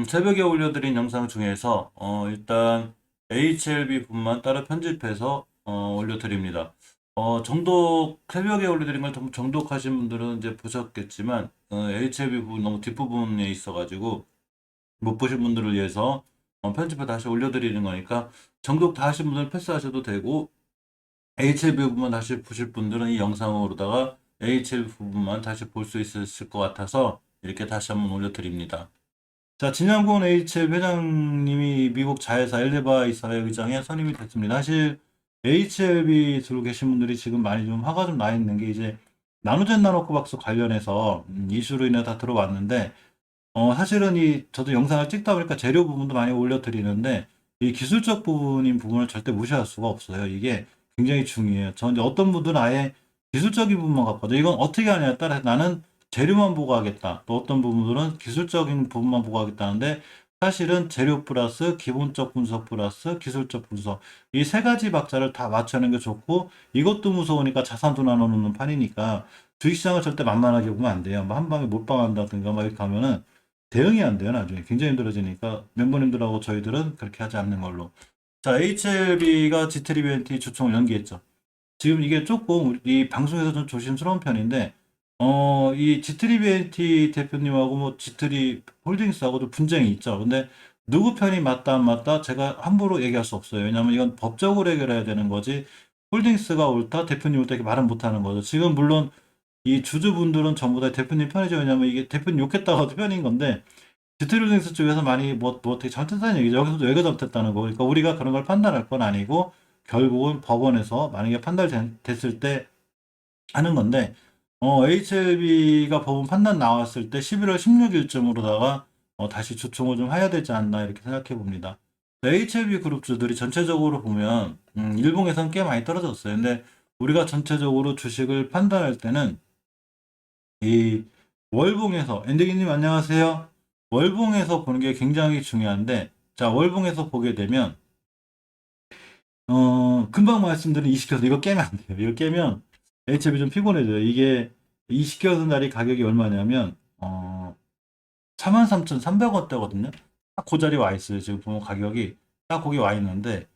새벽에 올려드린 영상 중에서 일단 HLB 분만 따로 편집해서 올려드립니다. 새벽에 올려드린 걸 좀 정독하신 분들은 이제 보셨겠지만 HLB 부분 너무 뒷부분에 있어가지고 못 보신 분들을 위해서 편집해 다시 올려드리는 거니까 정독 다 하신 분들은 패스하셔도 되고 HLB 부분만 다시 보실 분들은 이 영상으로다가 HLB 부분만 다시 볼 수 있으실 것 같아서 이렇게 다시 한번 올려드립니다. 자, 진양군 HL 회장님이 미국 자회사 엘리바 이사회 의장에 선임이 됐습니다. 사실 HLB 들고 계신 분들이 지금 많이 좀 화가 좀 나 있는 게 이제 나노젠 나노코박스 관련해서 이슈로 인해 다 들어왔는데 사실은 저도 영상을 찍다 보니까 재료 부분도 많이 올려드리는데 이 기술적 부분인 부분을 절대 무시할 수가 없어요. 이게 굉장히 중요해요. 저 이제 어떤 분들은 아예 기술적인 부분만 갖거든. 이건 어떻게 하냐에 따라서 나는 재료만 보고 하겠다. 또 어떤 부분들은 기술적인 부분만 보고 하겠다는데 사실은 재료 플러스 기본적 분석 플러스 기술적 분석 이 세 가지 박자를 다 맞추는 게 좋고 이것도 무서우니까 자산도 나눠놓는 판이니까 주식시장을 절대 만만하게 보면 안 돼요. 뭐 한 방에 몰빵한다든가 막 이렇게 하면은 대응이 안 돼요, 나중에. 굉장히 힘들어지니까 멤버님들하고 저희들은 그렇게 하지 않는 걸로. 자, HLB가 지트리비엔티 주총을 연기했죠. 지금 이게 조금 이 방송에서 좀 조심스러운 편인데, 이 지트리비엔티 대표님하고 뭐 지트리 홀딩스하고도 분쟁이 있죠. 근데 누구 편이 맞다 안 맞다 제가 함부로 얘기할 수 없어요. 왜냐면 이건 법적으로 해결해야 되는 거지. 홀딩스가 옳다, 대표님 옳다 이렇게 말은 못 하는 거죠. 지금 물론 이 주주분들은 전부 다 대표님 편이죠. 왜냐면 이게 대표님 욕했다가 편인 건데, 디테일링스 쪽에서 많이 뭐 어떻게 잘못했다는 얘기죠. 여기서도 왜가 잘못했다는 거. 그러니까 우리가 그런 걸 판단할 건 아니고, 결국은 법원에서 만약에 판단됐을 때 하는 건데, HLB가 법원 판단 나왔을 때 11월 16일쯤으로다가 다시 주총을 좀 해야 되지 않나 이렇게 생각해 봅니다. HLB 그룹주들이 전체적으로 보면, 일봉에선 꽤 많이 떨어졌어요. 근데 우리가 전체적으로 주식을 판단할 때는 이 월봉에서 엔드기님 안녕하세요. 월봉에서 보는 게 굉장히 중요한데 자 월봉에서 보게 되면 금방 말씀드린 20개선 이거 깨면 안 돼요. 이거 깨면 HLB 좀 피곤해져요. 이게 20개선짜리 가격이 얼마냐면 43,300원대거든요. 딱 그 자리 와 있어요. 지금 보면 가격이 딱 거기 와 있는데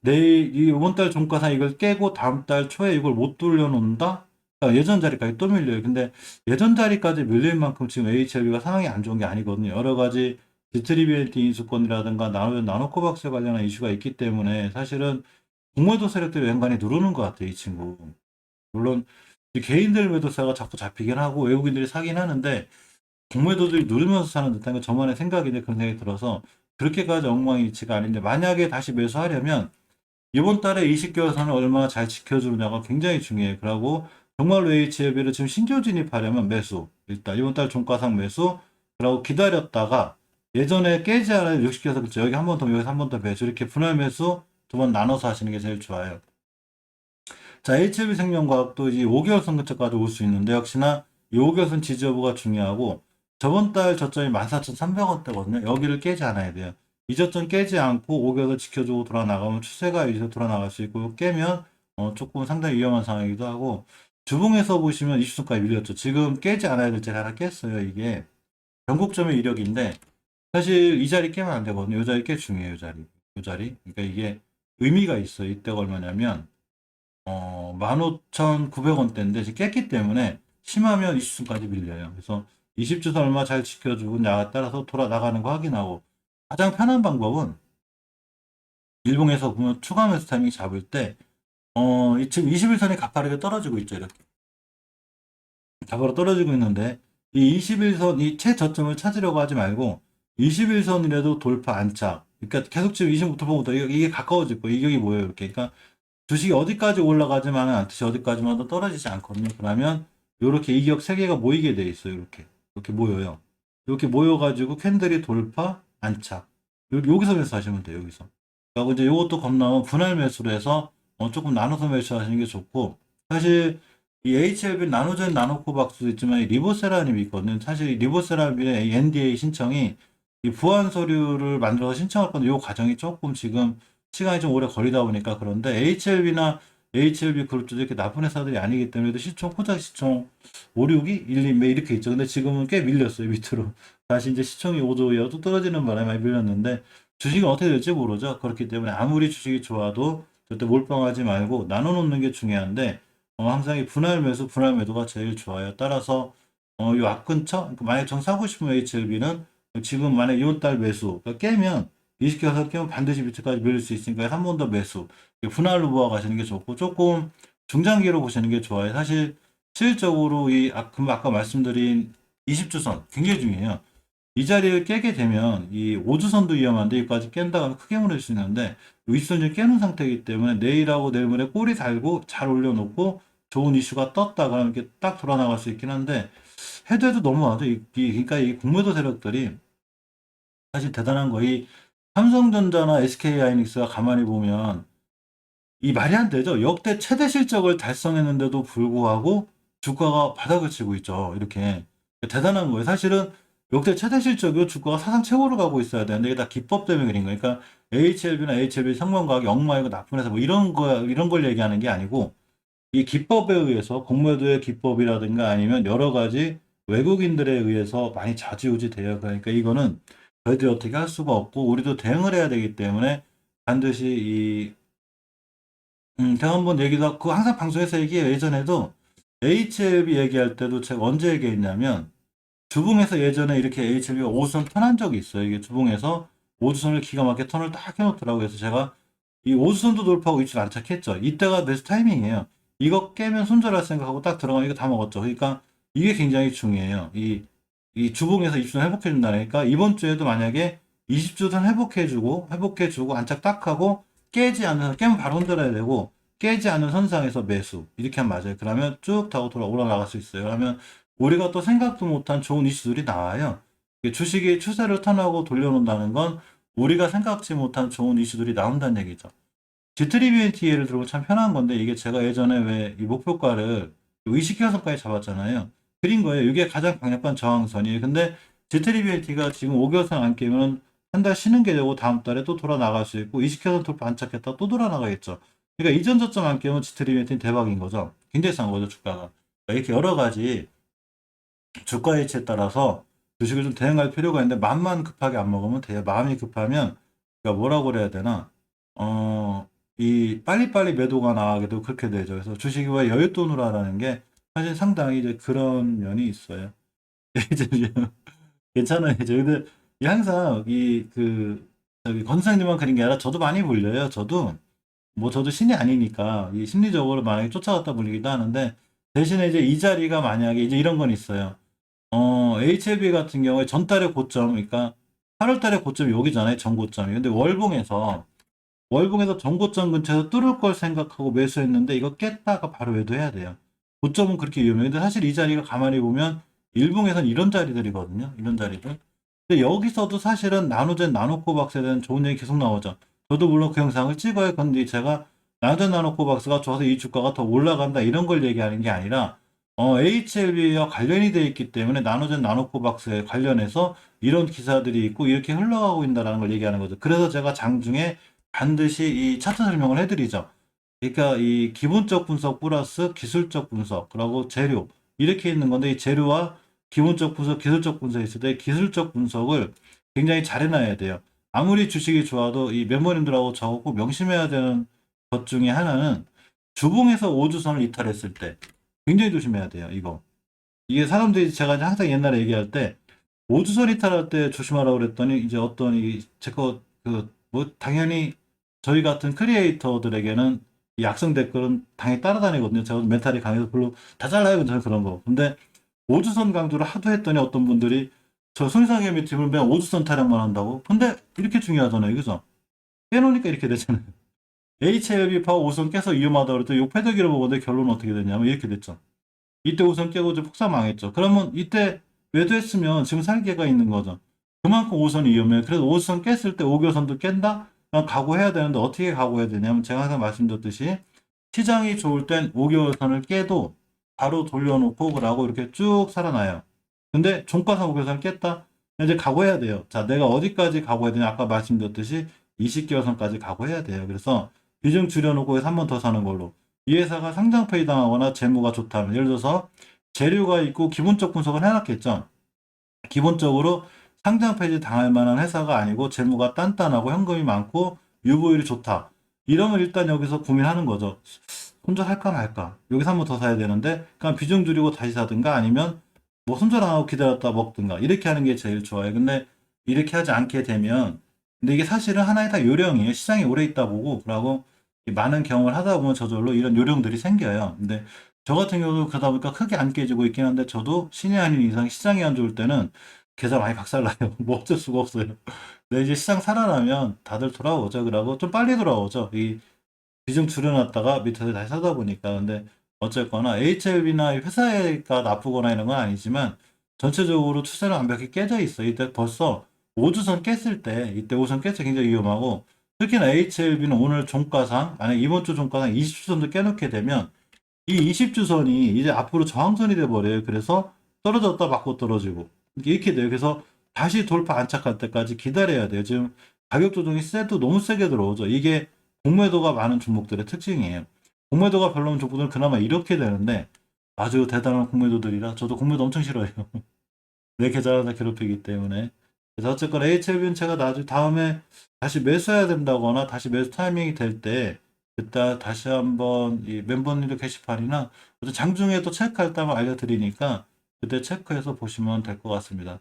이번 달 종가상 이걸 깨고 다음 달 초에 이걸 못 돌려놓는다? 예전 자리까지 또 밀려요. 근데 예전 자리까지 밀릴 만큼 지금 HLB가 상황이 안 좋은 게 아니거든요. 여러 가지 디트리비엔티 인수권이라든가 나노코박스 관련한 이슈가 있기 때문에 사실은 공매도 세력들이 웬간히 누르는 것 같아요, 이 친구. 물론 이 개인들 매도세가 자꾸 잡히긴 하고 외국인들이 사긴 하는데 공매도들이 누르면서 사는 듯한 게 저만의 생각인데 그런 생각이 들어서 그렇게까지 엉망이치가 아닌데 만약에 다시 매수하려면 이번 달에 20개월선을 얼마나 잘 지켜주느냐가 굉장히 중요해요. 그리고 정말로 HLB를 지금 신규 진입하려면 매수. 일단 이번 달 종가상 매수. 그리고 기다렸다가 예전에 깨지 않아요. 60개월선 그렇죠. 여기 한 번 더, 여기서 한 번 더 매수. 이렇게 분할 매수 두 번 나눠서 하시는 게 제일 좋아요. 자, HLB 생명과학도 이 5개월선 근처까지 올 수 있는데 역시나 이 5개월선 지지 여부가 중요하고 저번 달 저점이 14,300원대거든요. 여기를 깨지 않아야 돼요. 이 저점 깨지 않고 5개월선 지켜주고 돌아나가면 추세가 이제 돌아나갈 수 있고 깨면 조금 상당히 위험한 상황이기도 하고 주봉에서 보시면 이슈선까지 밀렸죠. 지금 깨지 않아야 될 자리 하나 깼어요. 이게 변곡점의 이력인데 사실 이 자리 깨면 안 되거든요. 이 자리 꽤 중요해요. 이 자리. 이 자리. 그러니까 이게 의미가 있어요. 이때가 얼마냐면 15,900원대인데 지금 깼기 때문에 심하면 20순까지 밀려요. 그래서 20주선 얼마 잘 지켜주고 나에 따라서 돌아 나가는 거 확인하고 가장 편한 방법은 일봉에서 보면 추가 매수 타이밍 잡을 때 지금 21선이 가파르게 떨어지고 있죠. 이렇게 가파르게 떨어지고 있는데 이 21선 이 최저점을 찾으려고 하지 말고 21선이라도 돌파 안착. 그러니까 계속 지금 25부터 이게 가까워질 거예요. 이격이 뭐예요? 이렇게. 그러니까 주식이 어디까지 올라가지만은 않듯이 어디까지만 도 떨어지지 않거든요. 그러면 이렇게 이격 세 개가 모이게 돼 있어요. 이렇게 모여요. 이렇게 모여가지고 캔들이 돌파 안착. 여기서 매수하시면 돼요. 여기서. 그리고 이제 이것도 겁나면 분할 매수로 해서 조금 나눠서 매수하시는 게 좋고 사실 이 HLB 나노젠 나노코박스도 있지만 이 리보세라님이 있거든요. 사실 이 리보세라님의 NDA 신청이 이 부안 서류를 만들어서 신청할 건데 이 과정이 조금 지금 시간이 좀 오래 걸리다 보니까 그런데 HLB나 HLB 그룹도 이렇게 나쁜 회사들이 아니기 때문에 시총, 코작 시총 5, 6위, 1, 2, 매 이렇게 있죠. 근데 지금은 꽤 밀렸어요, 밑으로. 다시 이제 시총이 5조 이하 또 떨어지는 바람에 많이 밀렸는데, 주식은 어떻게 될지 모르죠. 그렇기 때문에 아무리 주식이 좋아도 절대 몰빵하지 말고 나눠놓는 게 중요한데, 항상 이 분할 매수, 분할 매도가 제일 좋아요. 따라서, 이 악 근처, 만약 정 사고 싶으면 HLB는 지금 만약 이번 달 매수, 그러니까 깨면, 20개가 깨면 반드시 밑에까지 밀릴 수 있으니까 한 번 더 매수. 분할로 모아 가시는 게 좋고, 조금 중장기로 보시는 게 좋아요. 사실, 실질적으로 아까 말씀드린 20주선 굉장히 중요해요. 이 자리를 깨게 되면 이 5주선도 위험한데 여기까지 깬다가 크게 무너질 수 있는데 20선 좀 깨는 상태이기 때문에 내일하고 내일 모레 꼬리 달고 잘 올려놓고 좋은 이슈가 떴다 그러면 이렇게 딱 돌아 나갈 수 있긴 한데 해도 너무하죠. 그러니까 이 공매도 세력들이 사실 대단한 거이 삼성전자나 SK하이닉스가 가만히 보면 이 말이 안 되죠. 역대 최대 실적을 달성했는데도 불구하고 주가가 바닥을 치고 있죠. 이렇게 대단한 거예요. 사실은 역대 최대 실적이고 주가가 사상 최고로 가고 있어야 되는데 이게 다 기법 때문에 그런 거예요. 그러니까 HLB나 HLB 상반가격이 엉망이고 나쁜 회사 뭐 이런 걸 얘기하는 게 아니고 이 기법에 의해서 공매도의 기법이라든가 아니면 여러 가지 외국인들에 의해서 많이 좌지우지 돼요. 그러니까 이거는 저희들이 어떻게 할 수가 없고 우리도 대응을 해야 되기 때문에 반드시 제가 한번 얘기도, 항상 방송에서 얘기해요. 예전에도 HLB 얘기할 때도 제가 언제 얘기했냐면, 주봉에서 예전에 이렇게 HLB가 5선 턴한 적이 있어요. 이게 주봉에서 5주선을 기가 막히게 턴을 딱 해놓더라고요. 그래서 제가 이 5주선도 돌파하고 위치를 안착했죠. 이때가 매수 타이밍이에요. 이거 깨면 손절할 생각하고 딱 들어가면 이거 다 먹었죠. 그러니까 이게 굉장히 중요해요. 이 주봉에서 20주선 회복해준다니까 이번 주에도 만약에 20주선 회복해주고 안착 딱 하고 깨면 바로 흔들어야 되고 깨지 않는 선상에서 매수 이렇게 하면 맞아요. 그러면 쭉 타고 올라나갈 수 있어요. 그러면 우리가 또 생각도 못한 좋은 이슈들이 나와요. 주식이 추세를 턴하고 돌려놓는다는 건 우리가 생각지 못한 좋은 이슈들이 나온다는 얘기죠. G3BNT 예를 들면 참 편한 건데 이게 제가 예전에 왜 이 목표가를 의식해서까지 잡았잖아요. 그린 거예요. 이게 가장 강력한 저항선이에요. 근데 G3BNT가 지금 5개월선 안 깨면 한 달 쉬는 게 되고 다음 달에 또 돌아 나갈 수 있고 20개선 돌파 안착했다 또 돌아 나가겠죠. 그러니까 이전 저점 안 깨면 G3BNT는 대박인 거죠. 굉장히 싼 거죠, 주가가. 그러니까 이렇게 여러 가지 주가 이치에 따라서 주식을 좀 대응할 필요가 있는데 마음만 급하게 안 먹으면 돼요. 마음이 급하면 그러니까 뭐라고 그래야 되나? 이 빨리빨리 매도가 나가게도 그렇게 되죠. 그래서 주식이 왜 여윳돈으로 하라는 게 사실 상당히 이제 그런 면이 있어요. 이제 괜찮아요. 이제 근데 항상 저기 권사님만 그런 게 아니라 저도 많이 불려요. 저도 신이 아니니까 이 심리적으로 만약에 쫓아갔다 불리기도 하는데 대신에 이제 이 자리가 만약에 이제 이런 건 있어요. HLB 같은 경우에 전달의 고점, 그러니까 8월 달에 고점이 여기잖아요. 전고점이. 근데 월봉에서 전고점 근처에서 뚫을 걸 생각하고 매수했는데 이거 깼다가 바로 매도해야 돼요. 고점은 그렇게 위험해요. 근데 사실 이 자리가 가만히 보면 일봉에선 이런 자리들이거든요. 이런 자리들. 근데 여기서도 사실은 나노젠 나노코박스에 대한 좋은 얘기 계속 나오죠. 저도 물론 그 영상을 찍어야 건데 제가 나노젠 나노코박스가 좋아서 이 주가가 더 올라간다 이런 걸 얘기하는 게 아니라 HLB와 관련이 되어 있기 때문에 나노젠 나노코박스에 관련해서 이런 기사들이 있고 이렇게 흘러가고 있다는 걸 얘기하는 거죠. 그래서 제가 장중에 반드시 이 차트 설명을 해드리죠. 그러니까 이 기본적 분석 플러스 기술적 분석, 그리고 재료 이렇게 있는 건데 이 재료와 기본적 분석, 기술적 분석이 있을 때 기술적 분석을 굉장히 잘 해놔야 돼요. 아무리 주식이 좋아도 이 멤버님들하고 저하고 꼭 명심해야 되는 것 중에 하나는 주봉에서 5주선을 이탈했을 때 굉장히 조심해야 돼요. 이게 사람들이 제가 이제 항상 옛날에 얘기할 때 5주선 이탈할 때 조심하라고 그랬더니 이제 어떤 당연히 저희 같은 크리에이터들에게는 이 악성 댓글은 당연히 따라다니거든요. 제가 멘탈이 강해서 별로 다 잘라요. 저는 그런 거. 근데 5주선 강조를 하도 했더니 어떤 분들이 저 손상의 팀을 맨 5주선 타령만 한다고? 근데 이렇게 중요하잖아요. 그죠? 깨놓으니까 이렇게 되잖아요. HLB 파워 5선 깨서 위험하다고 그랬더니 요 패더기를 보는데 결론은 어떻게 됐냐면 이렇게 됐죠. 이때 5선 깨고 이제 폭삭 망했죠. 그러면 이때 매도했으면 지금 살 기회가 있는 거죠. 그만큼 5선이 위험해요. 그래서 5선 깼을 때 5개선도 깬다? 그럼 각오해야 되는데 어떻게 각오해야 되냐면 제가 항상 말씀드렸듯이 시장이 좋을 땐 5개월선을 깨도 바로 돌려놓고 그러고 이렇게 쭉 살아나요. 근데 종가상 5개월선 깼다? 이제 각오해야 돼요. 자, 내가 어디까지 각오해야 되냐? 아까 말씀드렸듯이 20개월선까지 각오해야 돼요. 그래서 비중 줄여놓고 3번 더 사는 걸로. 이 회사가 상장 폐지당하거나 재무가 좋다면, 예를 들어서 재료가 있고 기본적 분석을 해놨겠죠. 기본적으로 상장 폐지 당할 만한 회사가 아니고 재무가 단단하고 현금이 많고 유보율이 좋다. 이러면 일단 여기서 고민하는 거죠. 손절할까 말까. 여기서 한 번 더 사야 되는데 그냥 비중 줄이고 다시 사든가 아니면 뭐 손절 안 하고 기다렸다 먹든가 이렇게 하는 게 제일 좋아요. 근데 이렇게 하지 않게 되면, 근데 이게 사실은 하나의 다 요령이에요. 시장이 오래 있다 보고 그러고 많은 경험을 하다 보면 저절로 이런 요령들이 생겨요. 근데 저 같은 경우도 그러다 보니까 크게 안 깨지고 있긴 한데, 저도 신이 아닌 이상 시장이 안 좋을 때는 계좌 많이 박살나요. 뭐 어쩔 수가 없어요. 근데 이제 시장 살아나면 다들 돌아오죠. 그러고 좀 빨리 돌아오죠. 이 비중 줄여놨다가 밑에서 다시 사다 보니까. 근데 어쨌거나 HLB나 회사가 나쁘거나 이런 건 아니지만 전체적으로 추세는 완벽히 깨져 있어요. 이때 벌써 5주선 깼을 때, 이때 5선 깼을 때 굉장히 위험하고, 특히나 HLB는 오늘 종가상, 만약 이번 주 종가상 20주선도 깨놓게 되면 이 20주선이 이제 앞으로 저항선이 돼버려요. 그래서 떨어졌다 맞고 떨어지고 이렇게 돼요. 그래서 다시 돌파 안착할 때까지 기다려야 돼요. 지금 가격 조정이 세도 너무 세게 들어오죠. 이게 공매도가 많은 종목들의 특징이에요. 공매도가 별로 없는 종목들은 그나마 이렇게 되는데, 아주 대단한 공매도들이라 저도 공매도 엄청 싫어해요. 내 계좌를 다 괴롭히기 때문에. 그래서 어쨌건 HLB는 제가 나중에 다음에 다시 매수해야 된다거나 다시 매수 타이밍이 될 때, 그때 다시 한번 이 멤버님들 게시판이나 장중에 또 체크할 때 한번 알려드리니까 그때 체크해서 보시면 될 것 같습니다.